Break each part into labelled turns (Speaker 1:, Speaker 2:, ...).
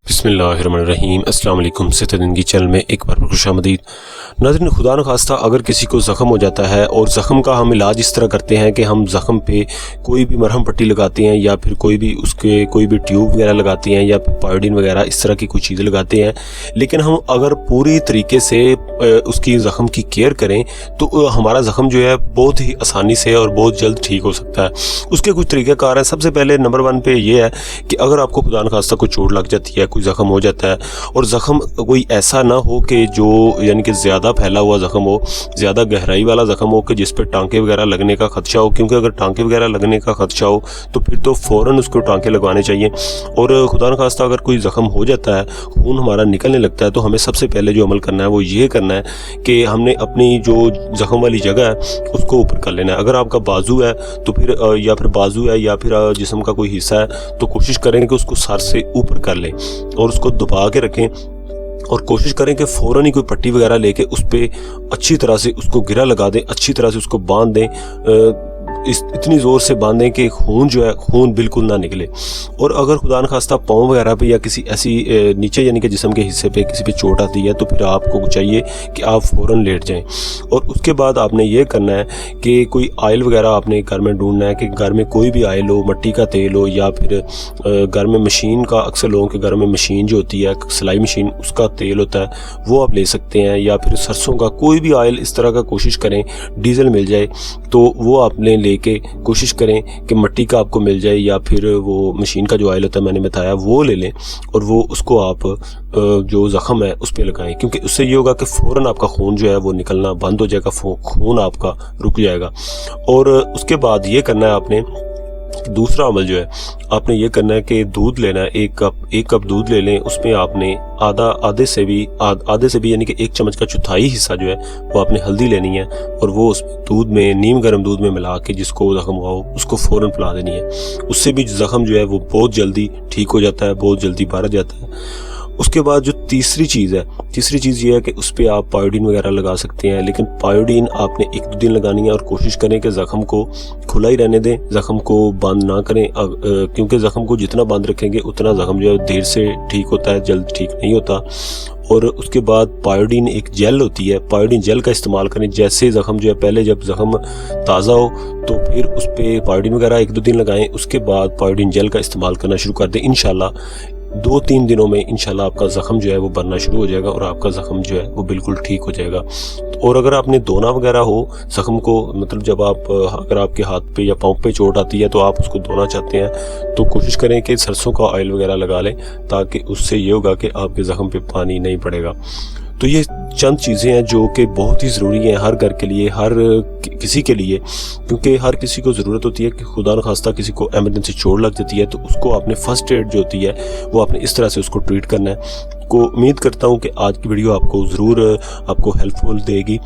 Speaker 1: بسم اللہ الرحمن الرحیم۔ السلام علیکم۔ صحت زندگی چینل میں ایک بار خوش آمدید۔ ناظرین، خدا نخواستہ اگر کسی کو زخم ہو جاتا ہے اور زخم کا ہم علاج اس طرح کرتے ہیں کہ ہم زخم پہ کوئی بھی مرہم پٹی لگاتے ہیں یا پھر کوئی بھی ٹیوب وغیرہ لگاتے ہیں یا پھر پائیوڈین وغیرہ اس طرح کی کوئی چیزیں لگاتے ہیں، لیکن ہم اگر پوری طریقے سے اس کی زخم کی کیئر کریں تو ہمارا زخم جو ہے بہت ہی آسانی سے اور بہت جلد ٹھیک ہو سکتا ہے۔ اس کے کچھ طریقہ کار ہیں۔ سب سے پہلے نمبر 1 پہ یہ ہے کہ اگر آپ کو خدا نخواستہ کوئی چوٹ لگ جاتی ہے، کوئی زخم ہو جاتا ہے، اور زخم کوئی ایسا نہ ہو کہ جو یعنی کہ زیادہ پھیلا ہوا زخم ہو، زیادہ گہرائی والا زخم ہو کہ جس پہ ٹانکے وغیرہ لگنے کا خدشہ ہو، کیونکہ اگر ٹانکے وغیرہ لگنے کا خدشہ ہو تو پھر تو فوراً اس کو ٹانکے لگوانے چاہیے۔ اور خدا نخواستہ اگر کوئی زخم ہو جاتا ہے، خون ہمارا نکلنے لگتا ہے، تو ہمیں سب سے پہلے جو عمل کرنا ہے وہ یہ کرنا ہے کہ ہم نے اپنی جو زخم والی جگہ ہے اس کو اوپر کر لینا ہے۔ اگر آپ کا بازو ہے تو پھر یا پھر جسم کا کوئی حصہ ہے تو کوشش کریں کہ اس کو سر سے اوپر کر لیں اور اس کو دبا کے رکھیں، اور کوشش کریں کہ فوراً ہی کوئی پٹی وغیرہ لے کے اس پہ اچھی طرح سے اس کو گرہ لگا دیں، اچھی طرح سے اس کو باندھ دیں، اتنی زور سے باندھیں کہ خون بالکل نہ نکلے۔ اور اگر خدا نخواستہ پاؤں وغیرہ پہ یا کسی ایسی نیچے یعنی کہ جسم کے حصے پہ کسی پہ چوٹ آتی ہے تو پھر آپ کو چاہیے کہ آپ فوراً لیٹ جائیں۔ اور اس کے بعد آپ نے یہ کرنا ہے کہ کوئی آئل وغیرہ آپ نے گھر میں ڈھونڈنا ہے، کہ گھر میں کوئی بھی آئل ہو، مٹی کا تیل ہو، یا پھر گھر میں مشین کا، اکثر لوگوں کے گھر میں مشین جو ہوتی ہے سلائی مشین، اس کا تیل ہوتا ہے، وہ آپ لے سکتے ہیں، یا پھر سرسوں کا کوئی بھی آئل اس طرح کا کوشش کریں، ڈیزل مل جائے تو وہ آپ نے لے کے کوشش کریں کہ مٹی کا آپ کو مل جائے، یا پھر وہ مشین کا جو آئل ہوتا ہے میں نے بتایا وہ لے لیں، اور وہ اس کو آپ جو زخم ہے اس پہ لگائیں، کیونکہ اس سے یہ ہوگا کہ فوراً آپ کا خون جو ہے وہ نکلنا بند ہو جائے گا، خون آپ کا رک جائے گا۔ اور اس کے بعد یہ کرنا ہے آپ نے، دوسرا عمل جو ہے آپ نے یہ کرنا ہے کہ دودھ لینا ہے، ایک کپ دودھ لے لیں، اس میں آپ نے آدھے سے بھی یعنی کہ 1 چمچ کا چوتھائی حصہ جو ہے وہ آپ نے ہلدی لینی ہے، اور وہ اس دودھ میں نیم گرم دودھ میں ملا کے جس کو زخم ہوا ہو اس کو فوراً پلا دینی ہے۔ اس سے بھی زخم جو ہے وہ بہت جلدی ٹھیک ہو جاتا ہے، بہت جلدی بھر جاتا ہے۔ اس کے بعد جو تیسری چیز یہ ہے کہ اس پہ آپ پائیوڈین وغیرہ لگا سکتے ہیں، لیکن پائیوڈین آپ نے 1-2 دن لگانی ہے، اور کوشش کریں کہ زخم کو کھلا ہی رہنے دیں، زخم کو بند نہ کریں، کیونکہ زخم کو جتنا بند رکھیں گے اتنا زخم جو ہے دیر سے ٹھیک ہوتا ہے، جلد ٹھیک نہیں ہوتا۔ اور اس کے بعد پائیوڈین ایک جیل ہوتی ہے، پائیوڈین جیل کا استعمال کریں۔ جیسے زخم جو ہے پہلے جب زخم تازہ ہو تو پھر اس پہ پائیوڈین وغیرہ 1-2 دن لگائیں، اس کے بعد پائیوڈین جیل کا استعمال کرنا شروع کر دیں۔ انشاءاللہ 2-3 دنوں میں انشاءاللہ آپ کا زخم جو ہے وہ بھرنا شروع ہو جائے گا، اور آپ کا زخم جو ہے وہ بالکل ٹھیک ہو جائے گا۔ اور اگر آپ نے دھونا وغیرہ ہو زخم کو، مطلب جب اگر آپ کے ہاتھ پہ یا پاؤں پہ چوٹ آتی ہے تو آپ اس کو دھونا چاہتے ہیں تو کوشش کریں کہ سرسوں کا آئل وغیرہ لگا لیں، تاکہ اس سے یہ ہوگا کہ آپ کے زخم پہ پانی نہیں پڑے گا۔ تو یہ چند چیزیں ہیں جو کہ بہت ہی ضروری ہیں ہر گھر کے لیے، ہر کسی کے لیے، کیونکہ ہر کسی کو ضرورت ہوتی ہے کہ خدا نخواستہ کسی کو ایمرجنسی چوٹ لگ جاتی ہے تو اس کو آپ نے فرسٹ ایڈ جو ہوتی ہے وہ آپ نے اس طرح سے اس کو ٹریٹ کرنا ہے۔ امید کرتا ہوں کہ آج کی ویڈیو آپ کو ضرور ہیلپ فل دے گی،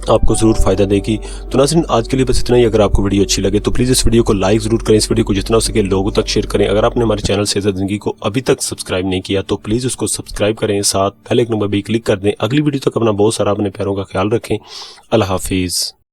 Speaker 1: آپ کو ضرور فائدہ دے گی۔ تو ناظرین، آج کے لیے بس اتنا ہی۔ اگر آپ کو ویڈیو اچھی لگے تو پلیز اس ویڈیو کو لائک ضرور کریں، اس ویڈیو کو جتنا ہو سکے لوگوں تک شیئر کریں۔ اگر آپ نے ہمارے چینل صحت زندگی کو ابھی تک سبسکرائب نہیں کیا تو پلیز اس کو سبسکرائب کریں، ساتھ بیل آئکن نمبر بھی کلک کر دیں۔ اگلی ویڈیو تک اپنا بہت سارا اپنے پیاروں کا خیال رکھیں۔ اللہ حافظ۔